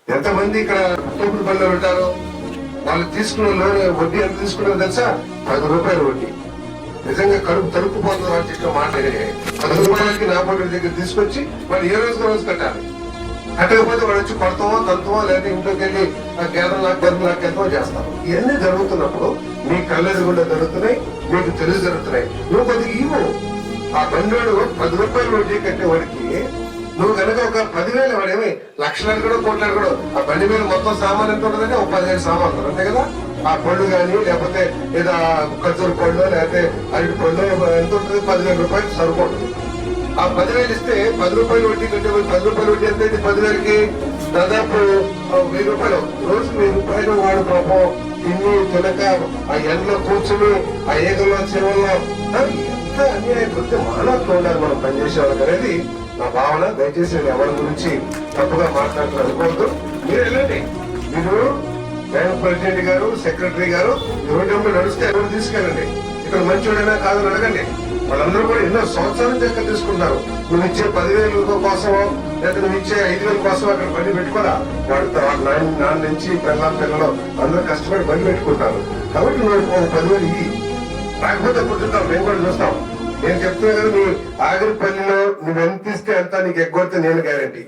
ఎంతమంది ఇక్కడ తోపుడు పనులు ఉంటారు, వాళ్ళు తీసుకున్న లోన్ వడ్డీ ఎంత తీసుకున్నారో తెలుసా? 10 రూపాయలు వడ్డీ. నిజంగా కడుపు తలుపుపోతుంది వాళ్ళు చెప్పిన మాటలే. 10 రూపాయలకి నా పక్కన దగ్గర తీసుకొచ్చి వాళ్ళు ఏ రోజుకి రోజు కట్టాలి. కట్టకపోతే వాడు వచ్చి కొడతామో తంతమో లేదా ఇంట్లోకి వెళ్ళి గెదలు చేస్తాం. ఇవన్నీ జరుగుతున్నప్పుడు నీ కళ్ళెదుగుండా జరుగుతున్నాయి, నీకు తెలుసు జరుగుతున్నాయి. నువ్వు కొద్దిగా ఇవ్వు. ఆ బండివాడు 10 రూపాయలు వడ్డీ కట్టేవాడికి నువ్వు కనుక ఒక 10,000 వాడేమి లక్షలు కూడా కోట్లు కూడా ఆ బండి మీద మొత్తం సామాన్ ఎంత ఉంటుందంటే ఒక 15 సామాన్లు అంతే కదా. ఆ పళ్ళు కానీ లేకపోతే ఏదో ఖర్జూరు పళ్ళు లేకపోతే అరటి పళ్ళు ఎంత ఉంటుంది? 10,000 రూపాయలు సరిపోతుంది. ఆ 10,000 ఇస్తే 10 రూపాయలు వడ్డీ కట్టే 10 రూపాయలు వడ్డీ ఎంత? 10,000కి దాదాపు 1,000 రూపాయలు. రోజుకి 1,000 రూపాయలు వాడు పాపం తిని తినక ఆ ఎండలో కూర్చుని ఆ ఏగల్లో చెవుల్లో ఎంత అన్యాయం కొద్ది మానవత్వం ఉండాలి మనం పనిచేసే వాళ్ళకి అనేది నా భావన. దయచేసి ఎవరి గురించి తప్పుగా మాట్లాడుతూ అనుకోవద్దు. మీరు వెళ్ళండి, మీరు బ్యాంక్ ప్రెసిడెంట్ గారు సెక్రటరీ గారు రోడ్డు నడిస్తే ఎవరు తీసుకెళ్ళండి. ఇక్కడ మంచోడైనా కాదని అడగండి. వాళ్ళందరూ కూడా ఎన్నో సంవత్సరాల దగ్గర తీసుకుంటారు. నువ్వు ఇచ్చే 10,000 కోసమో లేదా నువ్వు ఇచ్చే 5,000 కోసం అక్కడ బండి పెట్టుకోరా. వాడు నాన్న నుంచి పిల్లలు అందరూ కష్టపడి బండి పెట్టుకుంటారు. కాబట్టి నువ్వు 10,000 ఇవి రాకపోతే పుట్టుతాం, మేము కూడా చూస్తాం. నేను చెప్తున్నా కదా, నీ ఆఖరి పల్లిలో నువ్వు ఎంత ఇస్తే అంతా నీకు ఎగ్గొడితే నేను గ్యారంటీ.